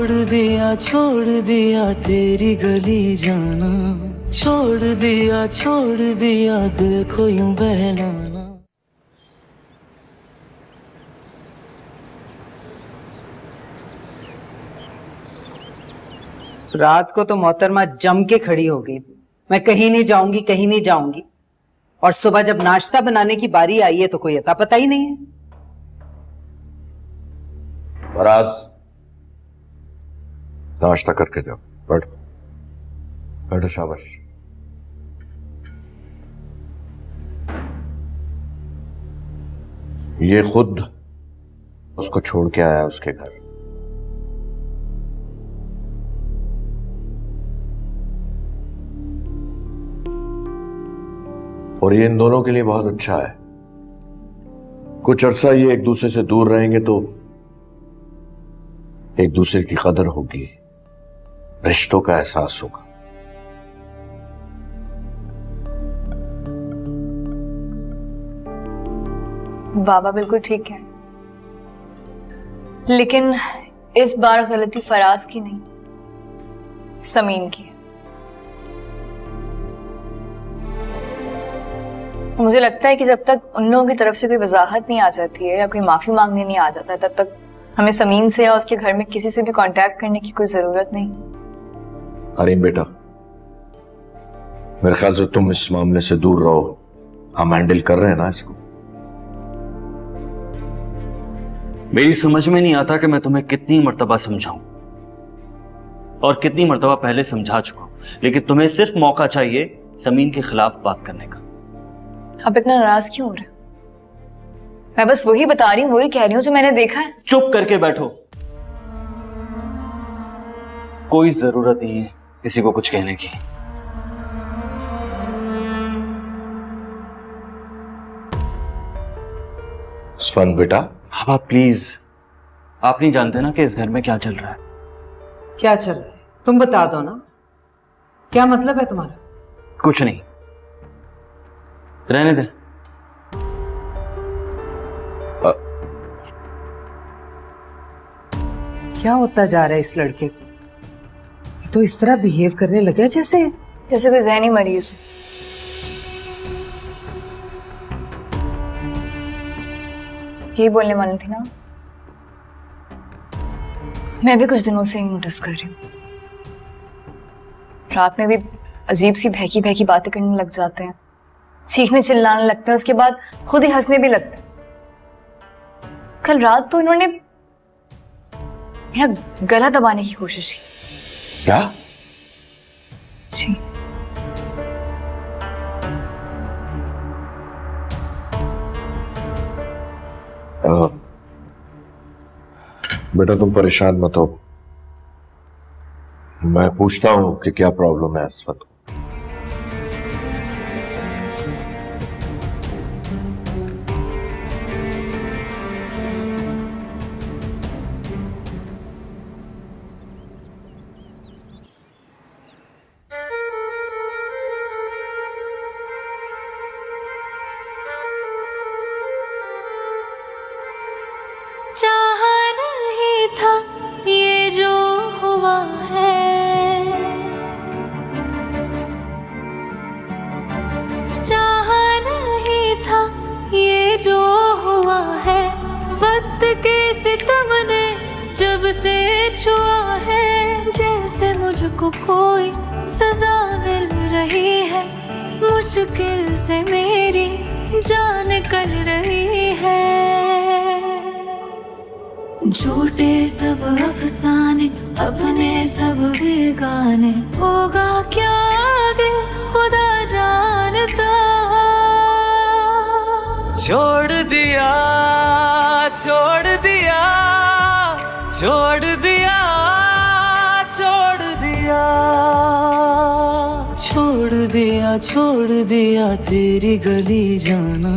छोड़ दिया तेरी गली जाना, छोड़ दिया दिल को यूं बहलाना। रात को तो मोहतरमा जम के खड़ी हो गई, मैं कहीं नहीं जाऊंगी, कहीं नहीं जाऊंगी। और सुबह जब नाश्ता बनाने की बारी आई है तो कोई अता पता ही नहीं है। फराज, नाश्ता करके जाओ। बैठो बैठो, शाबाश। ये खुद उसको छोड़ के आया उसके घर। और ये इन दोनों के लिए बहुत अच्छा है। कुछ अरसा ये एक दूसरे से दूर रहेंगे तो एक दूसरे की कदर होगी, रिश्तों का एहसास होगा। बाबा बिल्कुल ठीक है, लेकिन इस बार गलती फराज की नहीं, समीन की है। मुझे लगता है कि जब तक उन लोगों की तरफ से कोई वजाहत नहीं आ जाती है या कोई माफी मांगने नहीं आ जाता है, तब तक हमें समीन से या उसके घर में किसी से भी कांटेक्ट करने की कोई जरूरत नहीं। अरे बेटा, मेरे ख्याल से तुम इस मामले से दूर रहो। हम हैंडल कर रहे हैं ना इसको। मेरी समझ में नहीं आता कि मैं तुम्हें कितनी मर्तबा समझाऊं और कितनी मर्तबा पहले समझा चुका हूं, लेकिन तुम्हें सिर्फ मौका चाहिए समीन के खिलाफ बात करने का। अब इतना नाराज क्यों हो रहे हो? मैं बस वही बता रही हूँ, वही कह रही हूँ जो मैंने देखा है। चुप करके बैठो, कोई जरूरत नहीं है किसी को कुछ कहने की। स्वन बेटा, बाबा प्लीज, आप नहीं जानते ना कि इस घर में क्या चल रहा है। क्या चल रहा है तुम बता दो ना, क्या मतलब है तुम्हारा? कुछ नहीं, रहने दे। क्या होता जा रहा है इस लड़के को? ये तो इस तरह बिहेव करने लगा जैसे कोई जहनी मरीज। यही बोलने वाली थी ना, मैं भी कुछ दिनों से ही नोटिस कर रही हूँ। रात में भी अजीब सी बहकी बहकी बातें करने लग जाते हैं, चीखने चिल्लाने लगते हैं, उसके बाद खुद ही हंसने भी लगते हैं। कल रात तो इन्होंने मेरा गला दबाने की कोशिश की। क्या? जी। बेटा तुम परेशान मत हो, मैं पूछता हूं कि क्या प्रॉब्लम है इस वक्त। चाहा नहीं था ये जो हुआ है, चाहा नहीं था ये जो हुआ है, वक्त के सितम ने जब से छुआ है, जैसे मुझको कोई सजा मिल रही है, मुश्किल से मेरी जान निकल रही है। झूठे सब अफसाने, अपने सब बेगाने, होगा क्या आगे खुदा जानता। छोड़ दिया छोड़ दिया छोड़ दिया छोड़ दिया छोड़ दिया छोड़ दिया तेरी गली जाना,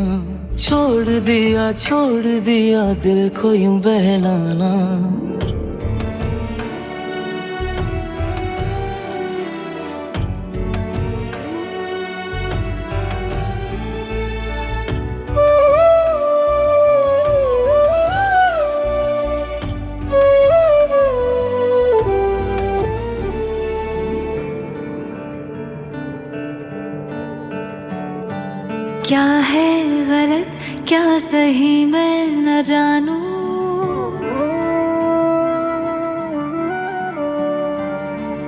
छोड़ दिया दिल को यूं बहलाना। क्या है गलत क्या सही मैं न जानूं,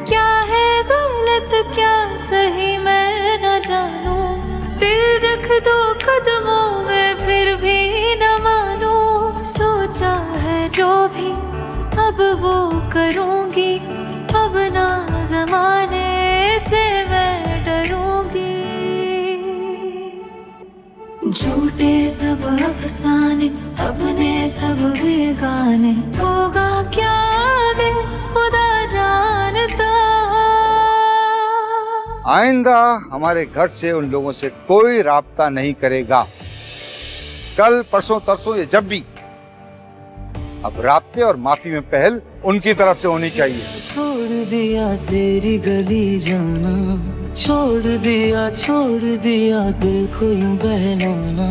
क्या है गलत क्या सही मैं न जानूं, दिल रख दो कदमों में फिर भी न मानूं, सोचा है जो भी अब वो करूंगी, अब ना जमाने से मैं डरूंगी। झूठे सब अफसाने अपने सब बेगाने, होगा क्या आगे खुदा जानता। आइंदा हमारे घर से उन लोगों से कोई राब्ता नहीं करेगा। कल परसों तरसों ये जब भी, अब राब्ते और माफी में पहल उनकी तरफ से होनी चाहिए। छोड़ दिया तेरी गली जाना, छोड़ दिया दिल को यूं बहलाना।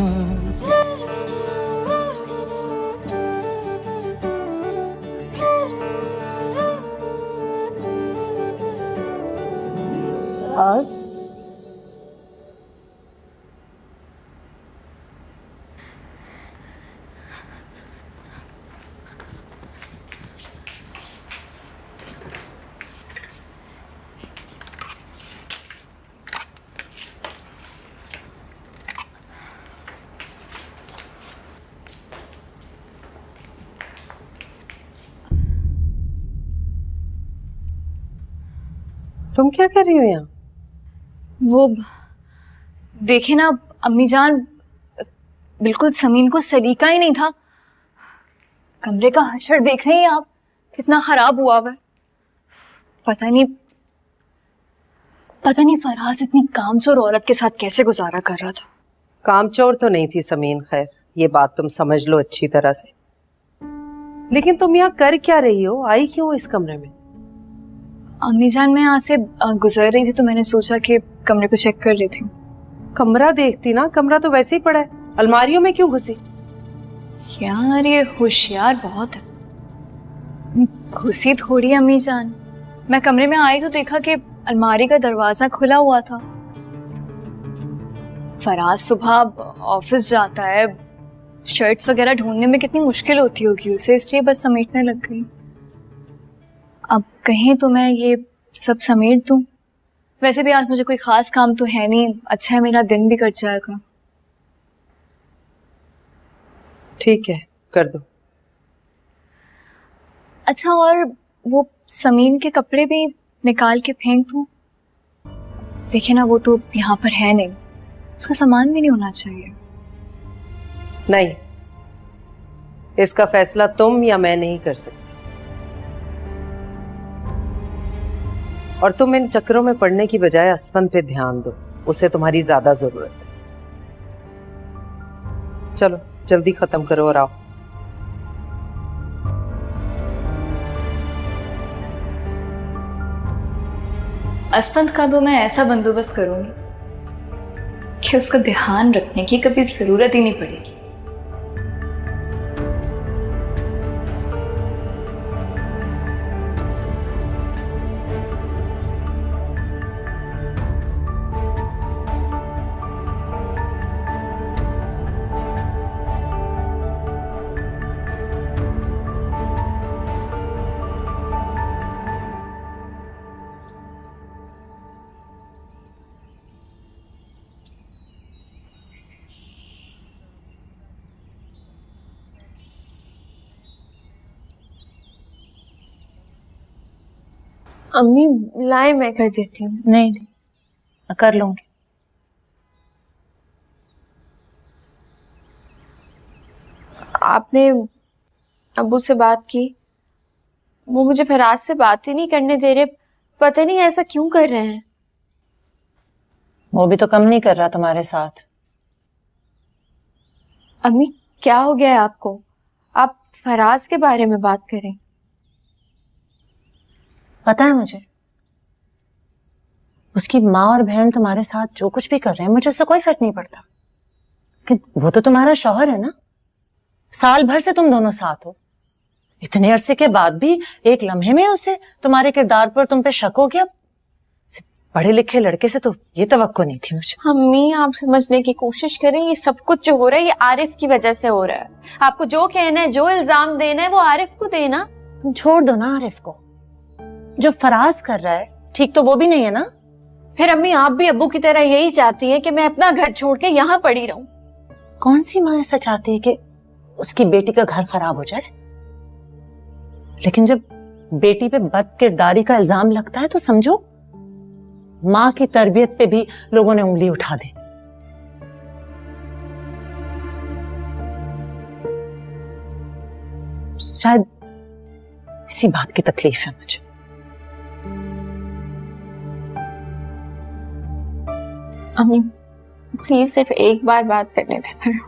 और तुम क्या कर रही हो यहाँ? वो देखे ना अम्मी जान, बिल्कुल समीन को सलीका ही नहीं था। कमरे का हशर देख रही हैं आप, कितना खराब हुआ हुआ है। पता नहीं फराज इतनी कामचोर औरत के साथ कैसे गुजारा कर रहा था। कामचोर तो नहीं थी समीन, खैर ये बात तुम समझ लो अच्छी तरह से। लेकिन तुम यहाँ कर क्या रही हो? आई क्यों इस कमरे में? अम्मी जान मैं यहाँ से गुजर रही थी तो मैंने सोचा कि कमरे को चेक कर लेती हूँ। कमरा देखती ना, कमरा तो वैसे ही पड़ा है, अलमारियों में क्यों घुसी? यार ये होशियार बहुत है। घुसी थोड़ी अम्मी जान, मैं कमरे में आई तो देखा कि अलमारी का दरवाजा खुला हुआ था। फराज सुबह ऑफिस जाता है, शर्ट्स वगैरह ढूंढने में कितनी मुश्किल होती होगी उसे, इसलिए बस समेटने लग गई। अब कहीं तो मैं ये सब समेट दूं। वैसे भी आज मुझे कोई खास काम तो है नहीं, अच्छा है मेरा दिन भी कट जाएगा। ठीक है, कर दो। अच्छा, और वो समीन के कपड़े भी निकाल के फेंक दूं? देखे ना, वो तो यहाँ पर है नहीं, उसका सामान भी नहीं होना चाहिए। नहीं, इसका फैसला तुम या मैं नहीं कर सकती। और तुम इन चक्करों में पड़ने की बजाय असफंद पे ध्यान दो, उसे तुम्हारी ज्यादा जरूरत है। चलो जल्दी खत्म करो और आओ। असफंद का तो मैं ऐसा बंदोबस्त करूंगी कि उसका ध्यान रखने की कभी जरूरत ही नहीं पड़ेगी। अम्मी लाए, मैं कर देती हूँ। नहीं मैं कर लूंगी। आपने अब्बू से बात की? वो मुझे फराज से बात ही नहीं करने दे रहे, पता नहीं ऐसा क्यों कर रहे हैं। वो भी तो कम नहीं कर रहा तुम्हारे साथ। अम्मी क्या हो गया है आपको? आप फराज के बारे में बात करें। पता है मुझे, उसकी माँ और बहन तुम्हारे साथ जो कुछ भी कर रहे हैं मुझे उससे कोई फर्क नहीं पड़ता, कि वो तो तुम्हारा शौहर है ना। साल भर से तुम दोनों साथ हो, इतने अरसे के बाद भी एक लम्हे में उसे तुम्हारे किरदार पर तुम पे शक हो गया। पढ़े लिखे लड़के से तो ये तवक्को नहीं थी मुझे। अम्मी आप समझने की कोशिश करें, ये सब कुछ जो हो रहा है ये आरिफ की वजह से हो रहा है। आपको जो कहना है, जो इल्जाम देना है वो आरिफ को देना। तुम छोड़ दो ना आरिफ को, जो फराज कर रहा है ठीक तो वो भी नहीं है ना। फिर अम्मी आप भी अब्बू की तरह यही चाहती है कि मैं अपना घर छोड़ के यहाँ पड़ी रहूं? कौन सी माँ ऐसा चाहती है कि उसकी बेटी का घर खराब हो जाए? लेकिन जब बेटी पे बदकिरदारी का इल्जाम लगता है तो समझो माँ की तरबियत पे भी लोगों ने उंगली उठा दी। शायद इसी बात की तकलीफ है मुझे। अम्मी प्लीज सिर्फ एक बार बात करने दें फिर।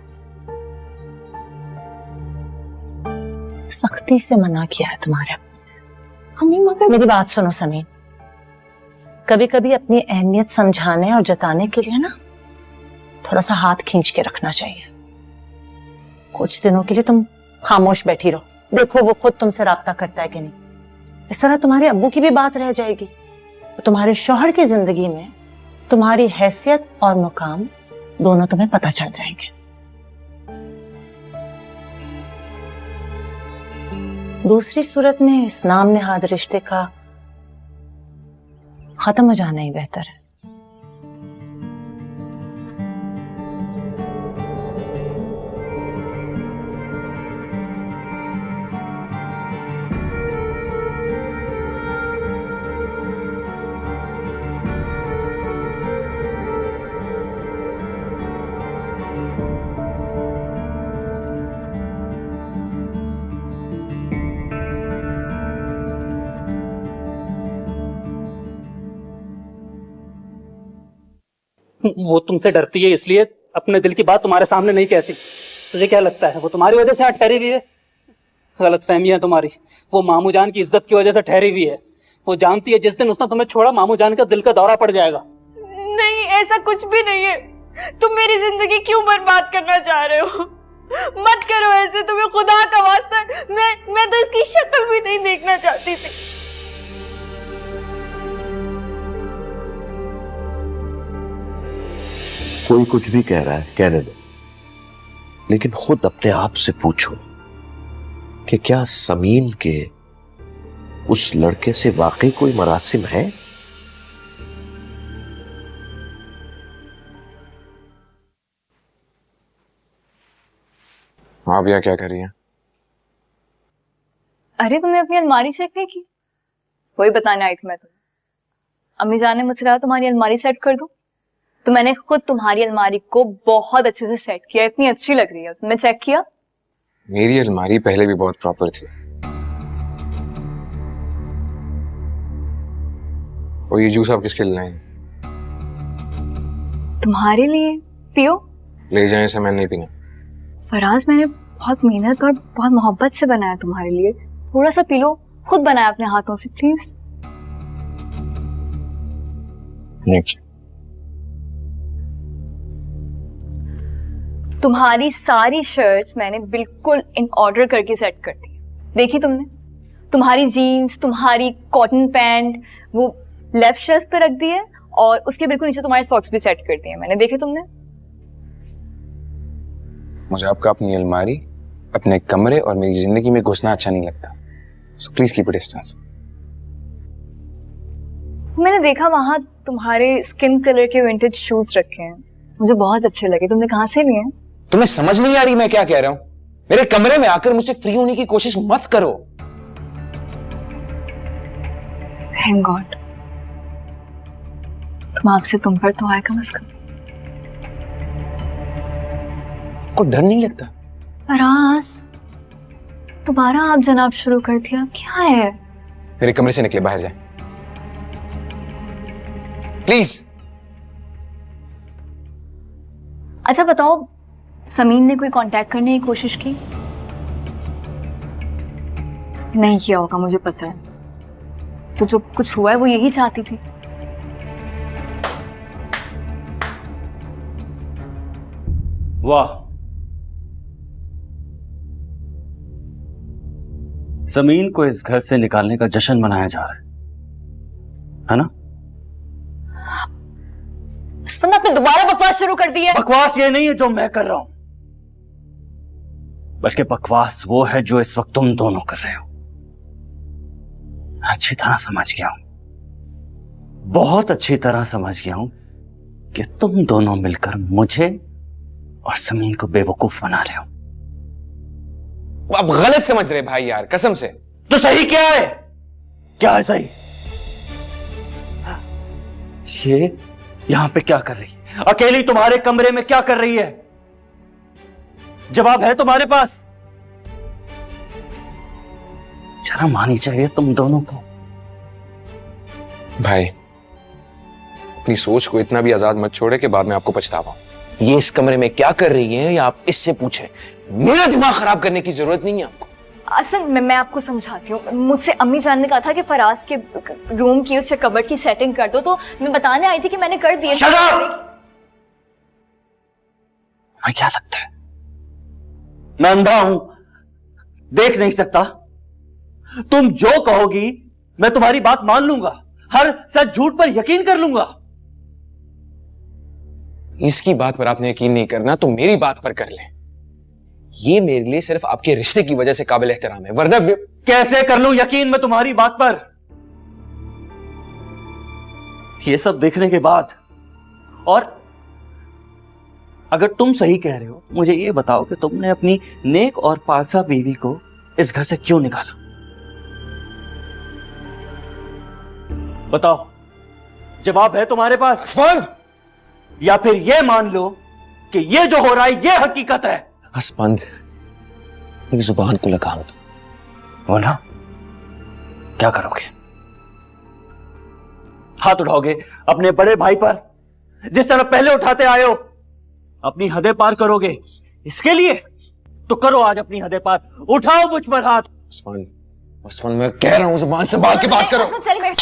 सख्ती से मना किया है तुम्हारे अम्मी मगर मेरी बात सुनो समीन, कभी कभी अपनी अहमियत समझाने और जताने के लिए ना थोड़ा सा हाथ खींच के रखना चाहिए। कुछ दिनों के लिए तुम खामोश बैठी रहो, देखो वो खुद तुमसे राब्ता करता है कि नहीं। इस तरह तुम्हारे अब्बू की भी बात रह जाएगी, तो तुम्हारे शौहर की जिंदगी में तुम्हारी हैसियत और मुकाम दोनों तुम्हें पता चल जाएंगे। दूसरी सूरत में इस नाम नेहाद रिश्ते का खत्म हो जाना ही बेहतर है। वो तुमसे डरती है इसलिए अपने दिल की बात तुम्हारे सामने नहीं कहती। तुझे क्या लगता है वो तुम्हारी वजह से यहाँ ठहरी हुई है? गलत फहमी है तुम्हारी। वो मामू जान की इज्जत की वजह से ठहरी हुई है। वो जानती है जिस दिन उसने तुम्हें छोड़ा मामू जान का दिल का दौरा पड़ जाएगा। नहीं ऐसा कुछ भी नहीं है। तुम मेरी जिंदगी क्यों बर्बाद करना चाह रहे हो? मत करो ऐसे, तुम्हें खुदा का वास्ता मैं तो इसकी शक्ल भी नहीं देखना चाहती थी। कोई कुछ भी कह रहा है कहने दो, लेकिन खुद अपने आप से पूछो कि क्या समीन के उस लड़के से वाकई कोई मरासिम है? आप यहाँ क्या कर रही हैं? अरे तुमने अपनी अलमारी चेक नहीं की? वही बताने आई थी मैं तुम्हें। अम्मी जान ने मुझसे कहा तुम्हारी अलमारी सेट कर दूं, तो मैंने खुद तुम्हारी अलमारी को बहुत अच्छे से सेट किया। इतनी अच्छी लग रही है। तुमने चेक किया? मेरी अलमारी पहले भी बहुत प्रॉपर थी। और ये जूस आप किसके लिए लाए? तुम्हारे लिए। पियो। ले जाए, से मैंने नहीं पीना। फराज मैंने बहुत मेहनत और बहुत मोहब्बत से बनाया तुम्हारे लिए, थोड़ा सा पी लो। खुद बनाया अपने हाथों से, प्लीज। नेक्स्ट। तुम्हारी सारी शर्ट्स मैंने बिल्कुल इन ऑर्डर करके सेट कर दी। देखी तुमने? तुम्हारी जीन्स, तुम्हारी कॉटन पैंट वो लेफ्ट शेल्फ पे रख दी है और उसके बिल्कुल नीचे तुम्हारे सॉक्स भी सेट कर दिए मैंने। देखे तुमने? मुझे आपका अपनी अलमारी, अपने कमरे और मेरी जिंदगी में घुसना अच्छा नहीं लगता। So please keep it distance. मैंने देखा वहां तुम्हारे स्किन कलर के विंटेज शूज रखे हैं, मुझे बहुत अच्छे लगे। तुमने कहाँ से लिए हैं? तुम्हें समझ नहीं आ रही मैं क्या कह रहा हूं? मेरे कमरे में आकर मुझसे फ्री होने की कोशिश मत करो। थैंक गॉड तुम आपसे तुम पर तो आए कम से कम। को डर नहीं लगता? फराज दोबारा आप जनाब शुरू कर दिया, क्या है? मेरे कमरे से निकले, बाहर जाए प्लीज। अच्छा बताओ, समीन ने कोई कांटेक्ट करने की कोशिश की? नहीं किया होगा, मुझे पता है। तो जो कुछ हुआ है वो यही चाहती थी। वाह, समीन को इस घर से निकालने का जश्न मनाया जा रहा है ना? असफंद, आपने दोबारा बकवास शुरू कर दी है। बकवास ये नहीं है जो मैं कर रहा हूं, बल्कि बकवास वो है जो इस वक्त तुम दोनों कर रहे हो। अच्छी तरह समझ गया हूं, बहुत अच्छी तरह समझ गया हूं कि तुम दोनों मिलकर मुझे और समीन को बेवकूफ बना रहे हो। आप गलत समझ रहे भाई यार, कसम से। तो सही क्या है? क्या है सही? ये यहां पे क्या कर रही है? अकेली तुम्हारे कमरे में क्या कर रही है? जवाब है तुम्हारे पास? शर्म आनी चाहिए तुम दोनों को। भाई अपनी सोच को इतना भी आजाद मत छोड़े कि बाद में आपको पछतावा हो। ये इस कमरे में क्या कर रही है या आप इससे पूछें, मेरा दिमाग खराब करने की जरूरत नहीं है आपको। असल में मैं आपको समझाती हूँ। मुझसे अम्मी जान ने कहा था कि फराज के रूम की, उससे कबर्ड की सेटिंग कर दो, तो मैं बताने आई थी कि मैंने कर दी है। मैं क्या लगता है मैं अंधा हूं, देख नहीं सकता? तुम जो कहोगी मैं तुम्हारी बात मान लूंगा, हर सच झूठ पर यकीन कर लूंगा। इसकी बात पर आपने यकीन नहीं करना तो मेरी बात पर कर लें। ये मेरे लिए सिर्फ आपके रिश्ते की वजह से काबिल एहतराम है, वरना कैसे कर लूं यकीन मैं तुम्हारी बात पर? ये सब देखने के बाद, और अगर तुम सही कह रहे हो, मुझे ये बताओ कि तुमने अपनी नेक और पासा बीवी को इस घर से क्यों निकाला? बताओ, जवाब है तुम्हारे पास? या फिर ये मान लो कि ये जो हो रहा है ये हकीकत है। असपंद, मेरी जुबान को लगाम दो, वरना क्या करोगे? हाथ उठाओगे अपने बड़े भाई पर जिस तरह पहले उठाते आए हो? अपनी हदें पार करोगे? इसके लिए तो करो आज अपनी हदें पार, उठाओ मुझ पर हाथ। असपंद, मैं कह रहा हूं जुबान संभाल के बात करो। चलिए मेरे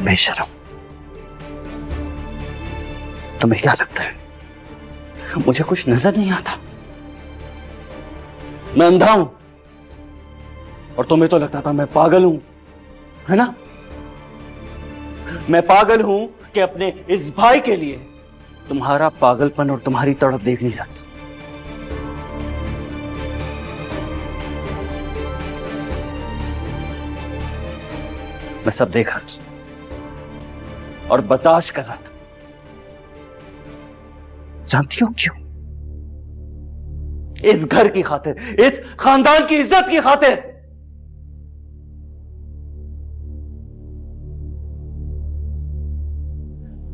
बेशरम, तुम्हें क्या लगता है मुझे कुछ नजर नहीं आता? मैं अंधा हूं और तुम्हें तो लगता था मैं पागल हूं, है ना? मैं पागल हूं कि अपने इस भाई के लिए तुम्हारा पागलपन और तुम्हारी तड़प देख नहीं सकता। मैं सब देख रहा था और बर्दाश्त कर रहा था। जानती हो क्यों? इस घर की खातिर, इस खानदान की इज्जत की खातिर।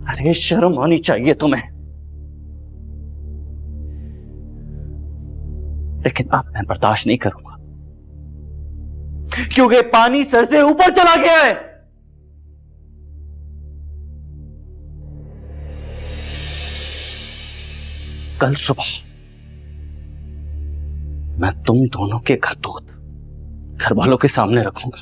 अरे शर्म आनी चाहिए तुम्हें। लेकिन अब मैं बर्दाश्त नहीं करूंगा, क्योंकि पानी सर से ऊपर चला गया है। कल सुबह मैं तुम दोनों के करतूत घर वालों के सामने रखूंगा।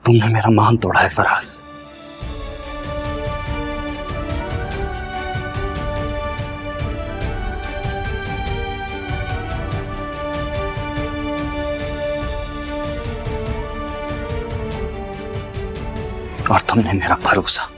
तुमने मेरा मान तोड़ा है फराज। और तुमने मेरा भरोसा।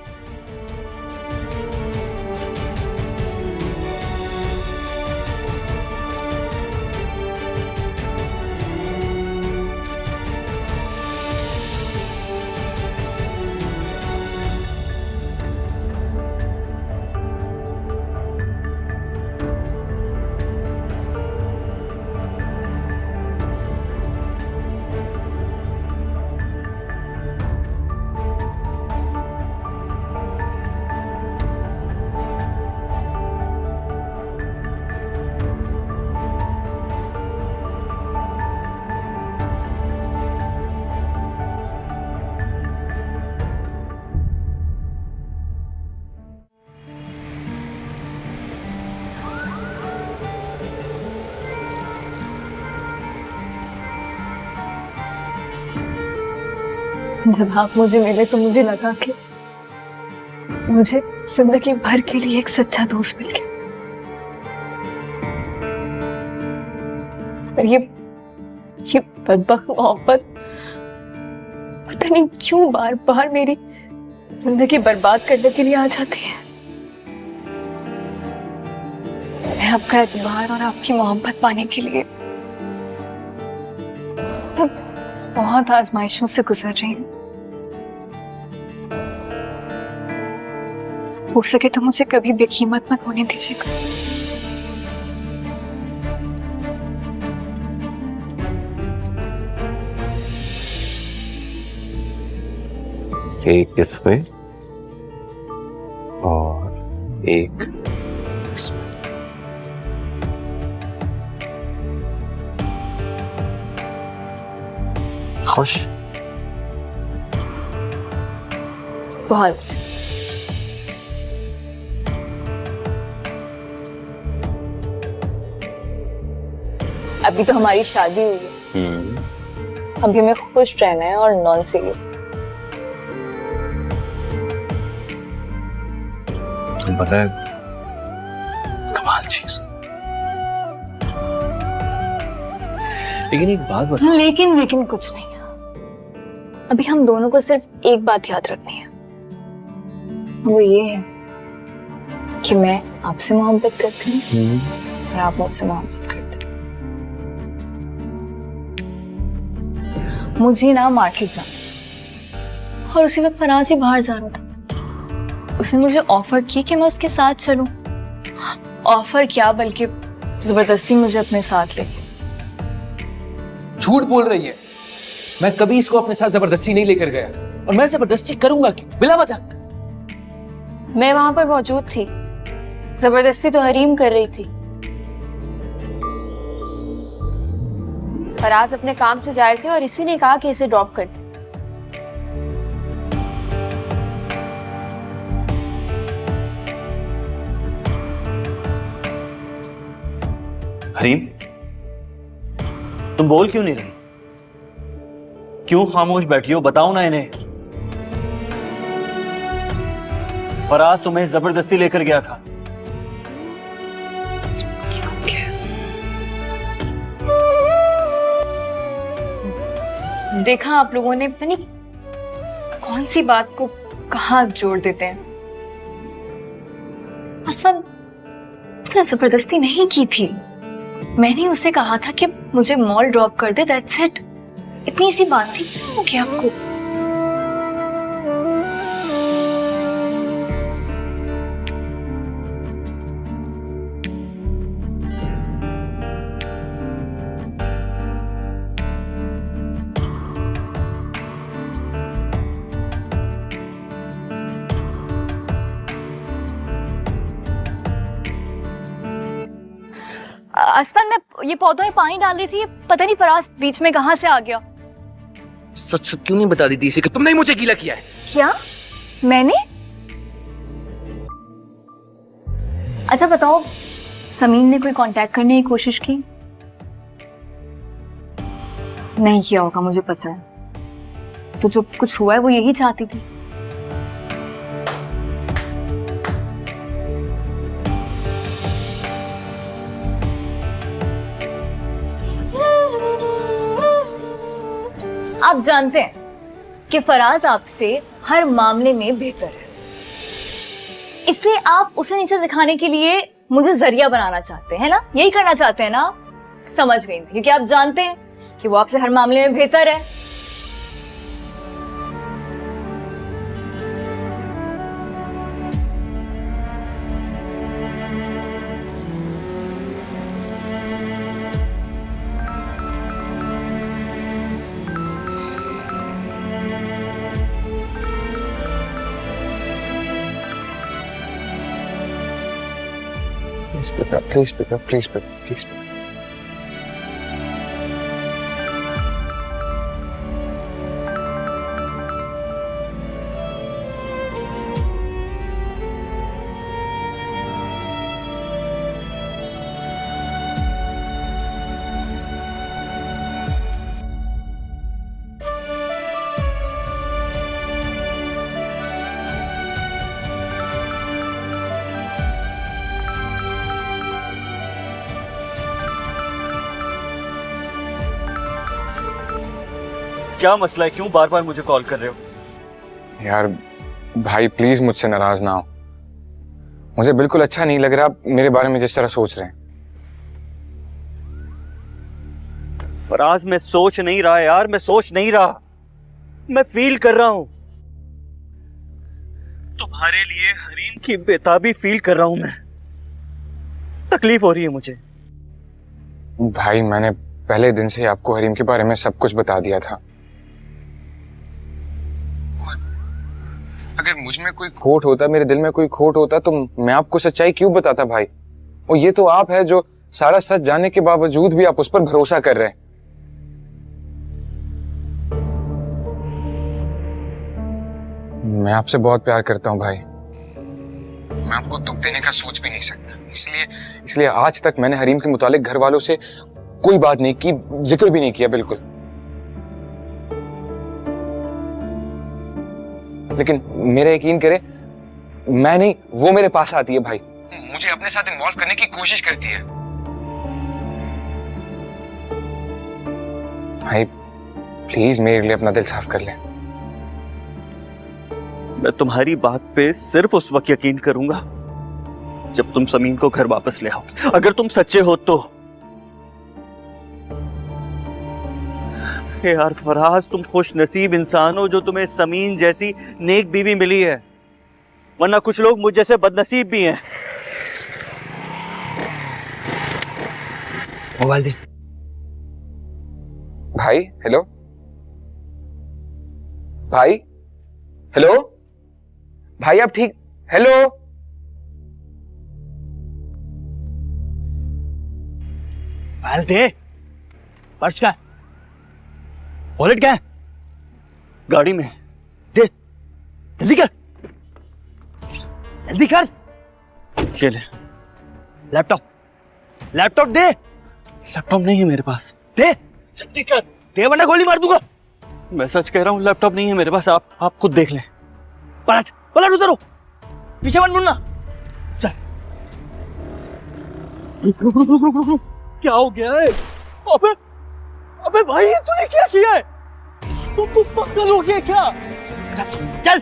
जब आप मुझे मिले तो मुझे लगा कि मुझे जिंदगी भर के लिए एक सच्चा दोस्त मिल गया। पर ये बदबख्त मोहब्बत पता नहीं क्यों बार बार मेरी जिंदगी बर्बाद करने के लिए आ जाती है। मैं आपका एतबार और आपकी मोहब्बत पाने के लिए मैं बहुत आजमाइशों से गुजर रही हूँ। हो सके तो मुझे कभी बेकीमत मत होने दीजिएगा। एक इसमें और एक इसमें। खुश? बहुत। अभी तो हमारी शादी हुई है, अभी हमें खुश रहना है और नॉन सीरियस। तुम पता है कमाल चीज, लेकिन एक बात बता। लेकिन कुछ नहीं। अभी हम दोनों को सिर्फ एक बात याद रखनी है, वो ये है कि मैं आपसे मोहब्बत करती हूँ और आप मुझसे मोहब्बत करते हैं। मुझे ना मार्केट जाना और उसी वक्त फराज ही बाहर जा रहा था। उसने मुझे ऑफर की कि मैं उसके साथ चलूं। ऑफर क्या बल्कि जबरदस्ती मुझे अपने साथ ले। झूठ बोल रही है, मैं कभी इसको अपने साथ जबरदस्ती नहीं लेकर गया और मैं जबरदस्ती करूंगा क्यों बिला वजह। मैं वहां पर मौजूद थी, जबरदस्ती तो हरीम कर रही थी। फराज अपने काम से जा रहे थे और इसी ने कहा कि इसे ड्रॉप कर दे। हरीम, तुम बोल क्यों नहीं रही? क्यों खामोश बैठी हो? बताओ ना इन्हें। फराज तुम्हें जबरदस्ती लेकर गया था। देखा आप लोगों ने, पता नहीं कौन सी बात को कहाँ जोड़ देते हैं। असफद उसने जबरदस्ती नहीं की थी। मैंने उसे कहा था कि मुझे मॉल ड्रॉप कर दे, दैट्स इट। इतनी सी बात थी, क्यों हो गया आपको? असफर, मैं ये पौधों में पानी डाल रही थी, पता नहीं फराज बीच में कहां से आ गया। सच सच क्यों नहीं बता दी थी इसे कि तुमने ही मुझे गीला किया है? क्या मैंने? अच्छा बताओ, समीन ने कोई कांटेक्ट करने की कोशिश की? नहीं किया होगा, मुझे पता है। तो जो कुछ हुआ है वो यही चाहती थी। आप जानते हैं कि फराज आपसे हर मामले में बेहतर है, इसलिए आप उसे नीचे दिखाने के लिए मुझे जरिया बनाना चाहते हैं ना? यही करना चाहते हैं ना? समझ गई मैं, क्योंकि आप जानते हैं कि वो आपसे हर मामले में बेहतर है। Please pick up, please pick up, please pick up. क्या मसला है? क्यों बार बार मुझे कॉल कर रहे हो? यार भाई प्लीज मुझसे नाराज ना हो। मुझे बिल्कुल अच्छा नहीं लग रहा मेरे बारे में जिस तरह सोच रहे हैं। फराज मैं सोच नहीं रहा यार, मैं सोच नहीं रहा, मैं फील कर रहा हूं। तुम्हारे लिए हरीम की बेताबी फील कर रहा हूं मैं। तकलीफ हो रही है मुझे। भाई मैंने पहले दिन से आपको हरीम के बारे में सब कुछ बता दिया था। और अगर मुझ में कोई खोट होता, मेरे दिल में कोई खोट होता, तो मैं आपको सच्चाई क्यों बताता भाई? और ये तो आप है जो सारा सच जानने के बावजूद भी आप उस पर भरोसा कर रहे हैं। मैं आपसे बहुत प्यार करता हूं भाई। मैं आपको दुख देने का सोच भी नहीं सकता। इसलिए आज तक मैंने हरीम के मुतालिक घर वालों से कोई बात नहीं की, जिक्र भी नहीं किया बिल्कुल। लेकिन मेरा यकीन करे, मैं नहीं, वो मेरे पास आती है भाई, मुझे अपने साथ इन्वॉल्व करने की कोशिश करती है। भाई प्लीज मेरे लिए अपना दिल साफ कर ले। मैं तुम्हारी बात पे सिर्फ उस वक्त यकीन करूंगा जब तुम समीन को घर वापस ले आओगे। अगर तुम सच्चे हो तो। यार फराज, तुम खुश नसीब इंसान हो जो तुम्हें समीन जैसी नेक बीवी मिली है, वरना कुछ लोग मुझ जैसे बदनसीब भी हैं। मोबाइल दे। भाई हेलो, भाई हेलो, भाई आप ठीक? हेलो मोबाइल दे। पर्स का, वॉलेट क्या है? गाड़ी में। दे, जल्दी कर, जल्दी कर। ये ले। लैपटॉप दे। लैपटॉप नहीं है मेरे पास। दे, जल्दी कर, दे वरना गोली मार दूंगा। मैं सच कह रहा हूँ, लैपटॉप नहीं है मेरे पास। आप खुद देख लें। पलट पलट, उधर हो, पीछे मत मुड़ना। चल। रुक। क्या हो गया है? अबे भाई, तूने क्या किया है? तू पागल हो गया क्या? चल।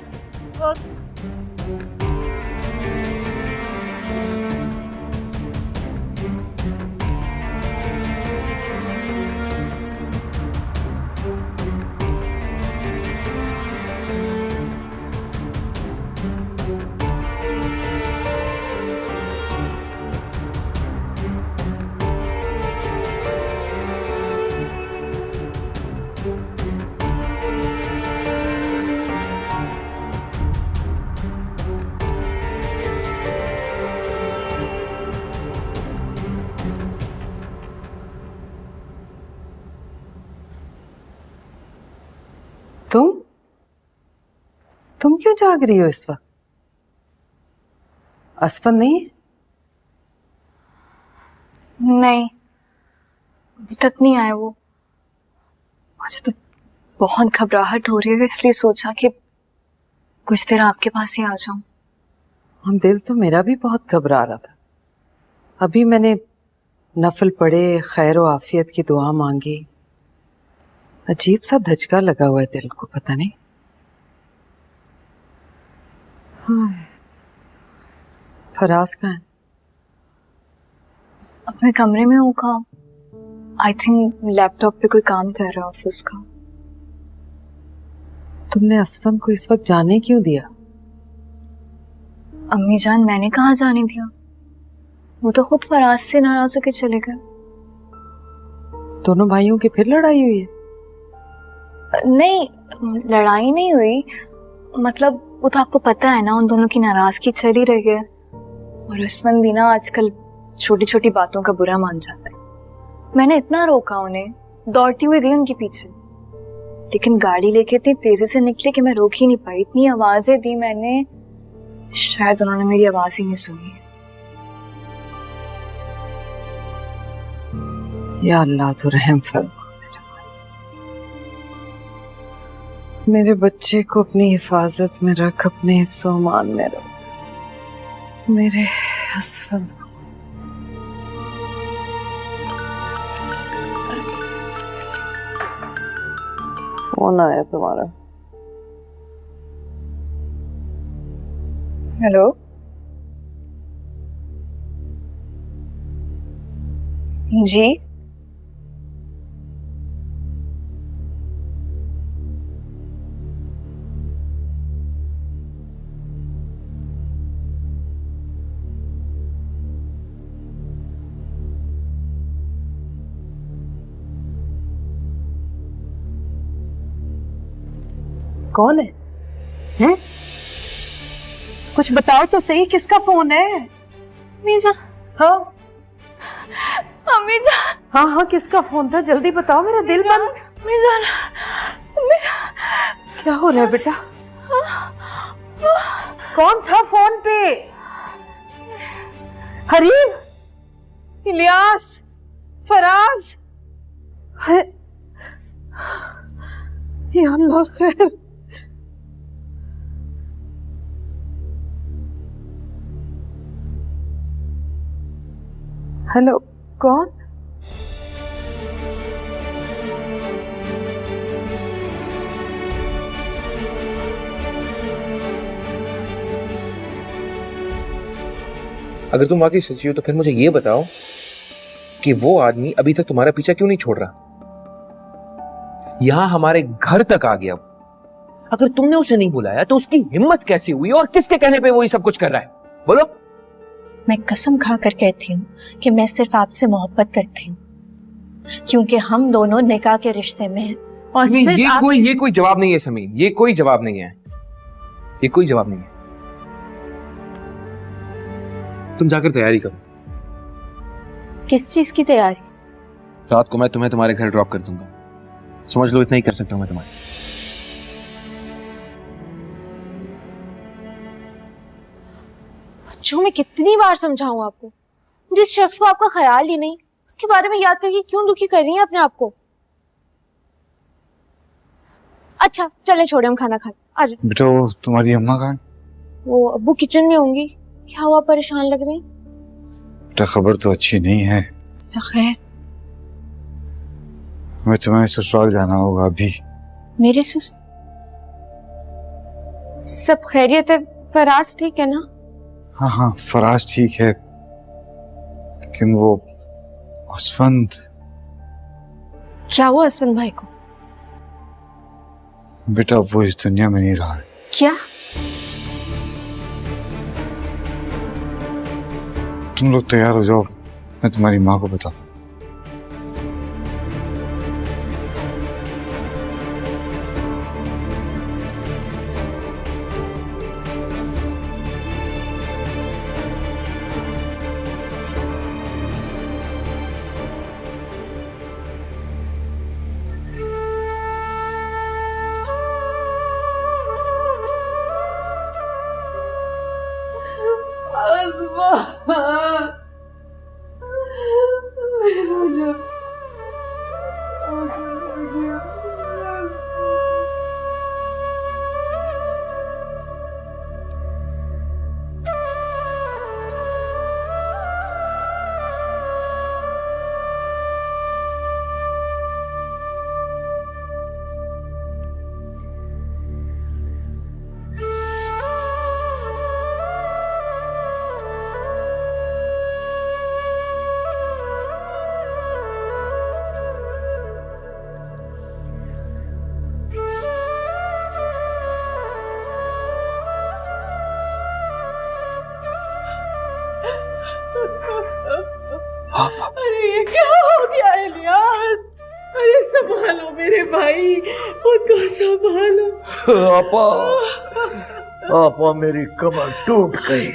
तुम क्यों जाग रही हो इस वक्त? असफन नहीं है? नहीं, अभी तक नहीं आए वो। मुझे तो बहुत घबराहट हो रही है, इसलिए सोचा कि कुछ देर आपके पास ही आ जाऊं। हम दिल तो मेरा भी बहुत घबरा रहा था। अभी मैंने नफल पढ़े, खैर व आफियत की दुआ मांगी। अजीब सा धचका लगा हुआ है दिल को, पता नहीं। फराज कहाँ है? अपने कमरे में होगा। आई थिंक लैपटॉप पे कोई काम कर रहा है ऑफिस का। तुमने असफन को इस वक्त जाने क्यों दिया? अम्मी जान, मैंने कहाँ जाने दिया? वो तो खुद फराज से नाराज होकर चले गए। दोनों भाइयों की फिर लड़ाई हुई है? नहीं, लड़ाई नहीं हुई। मतलब वो तो आपको पता है ना, उन दोनों की नाराजगी चल ही रही है। और असफन भी ना आजकल छोटी छोटी बातों का बुरा मान जाते हैं। मैंने इतना रोका उन्हें, दौड़ती हुई गई उनके पीछे, लेकिन गाड़ी लेके इतनी तेजी से निकले कि मैं रोक ही नहीं पाई। इतनी आवाजें दी मैंने, शायद उन्होंने मेरी आवाज ही नहीं सुनी। या अल्लाह तो रहम फरमा, मेरे बच्चे को अपनी हिफाजत में रख, अपने हिफ्ज़ो अमान में रख, मेरे असफल। कौन आया तुम्हारा? हेलो, जी कौन है? हैं? कुछ बताओ तो सही, किसका फोन है? मीजा। हाँ अम्मी जान। हाँ हाँ, किसका फोन था? जल्दी बताओ, मेरा दिल बंद। मीजान, क्या हो रहा है बेटा? कौन था फोन पे? हरीम, इलियास, फराज। है या अल्लाह, खैर। हेलो, कौन? अगर तुम वाकई सच्ची हो तो फिर मुझे ये बताओ कि वो आदमी अभी तक तुम्हारा पीछा क्यों नहीं छोड़ रहा? यहां हमारे घर तक आ गया। अगर तुमने उसे नहीं बुलाया तो उसकी हिम्मत कैसी हुई और किसके कहने पे वो ये सब कुछ कर रहा है? बोलो। मैं कसम खा कर कहती हूँ कि मैं सिर्फ आपसे मोहब्बत करती हूँ, क्योंकि हम दोनों निकाह के रिश्ते में हैं। और नहीं, सिर्फ ये कोई जवाब नहीं है समीन, ये कोई जवाब नहीं है, ये कोई जवाब नहीं है। तुम जाकर तैयारी करो। किस चीज की तैयारी? रात को मैं तुम्हें तुम्हारे घर ड्रॉप कर दूंगा। समझ लो, इतना ही कर सकता हूं मैं तुम्हारे। जो मैं कितनी बार समझाऊं आपको, जिस शख्स को आपका ख्याल ही नहीं, उसके बारे में याद करके क्यों दुखी कर रही हैं अपने आप को? अच्छा चले, छोड़े, हम खाना खाते। आज बेटा, वो तुम्हारी अम्मा कहाँ है? वो अब्बू किचन में होंगी। क्या हुआ, परेशान लग रही? बेटा, खबर तो अच्छी नहीं है। खैर? मैं तुम्हें ससुराल जाना होगा अभी। मेरे सब खैरियत है? फराज ठीक है ना? हाँ हाँ, फराज ठीक है, लेकिन वो असफंद। क्या हुआ असफंद भाई को? बेटा, वो इस दुनिया में नहीं रहा है। क्या? तुम लोग तैयार हो जाओ, मैं तुम्हारी माँ को बता। अरे ये क्या हो गया इलियास? अरे संभालो मेरे भाई, खुद को संभालो। आपा, आपा मेरी कमर टूट गई।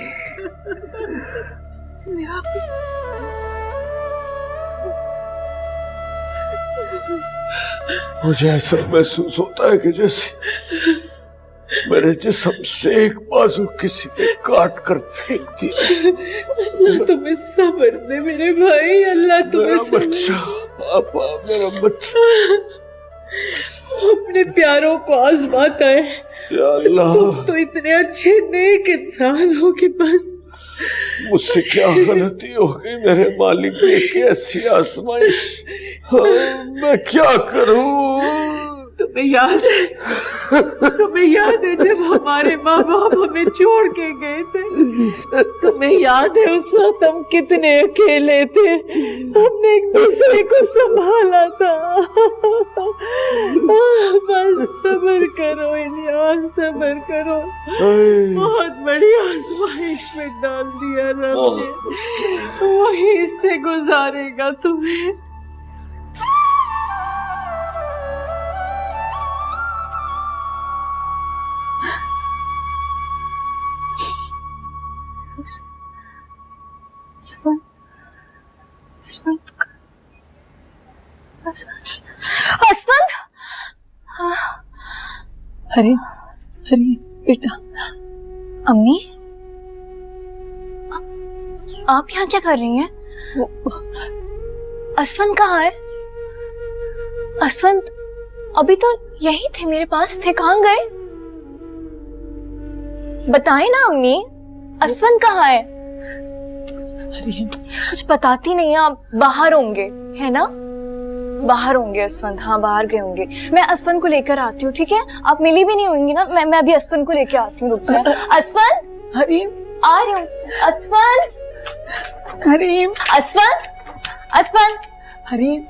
मुझे ऐसा महसूस होता है कि जैसे मेरे जिस्म से एक बाजू किसी ने काट कर फेंक दिया। अल्लाह तुम्हें सब्र दे मेरे भाई, अल्लाह तुम्हें मेरा बच्चा, पापा, मेरा बच्चा अपने प्यारों को आजमाता है। या अल्लाह, तुम तो इतने अच्छे नेक इंसान हो कि बस। मुझसे क्या गलती हो गई मेरे मालिक ने, कैसी आजमाइश। हाँ, मैं क्या करूं? तुम्हें याद है जब हमारे माँ बाप हमें छोड़ के गए थे? तुम्हें याद है उस वक्त हम कितने अकेले थे? हमने एक दूसरे को संभाला था। बस सब्र करो इलियास, सब्र करो। बहुत बड़ी आजमाइश में डाल दिया रब ने, वही से गुजारेगा तुम्हें। हरी बेटा। अम्मी, आप यहाँ क्या कर रही हैं? असवंत कहाँ है? असवंत अभी तो यही थे, मेरे पास थे, कहाँ गए? बताएं ना अम्मी, असवंत कहाँ है? कुछ बताती नहीं है आप। बाहर होंगे, है ना? बाहर होंगे असवंत, हाँ बाहर गए होंगे। मैं असवंत को लेकर आती हूँ, ठीक है? आप मिली भी नहीं होंगी ना, मैं अभी असवंत को लेकर आती हूँ, रुक जाए। असवंत, हरीम आ रही हूँ। असवंत, हरीम असवंत, असवंत, हरीम।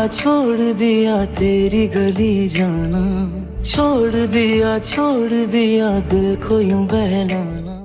छोड़ दिया तेरी गली जाना, छोड़ दिया दिल को यूं बहलाना।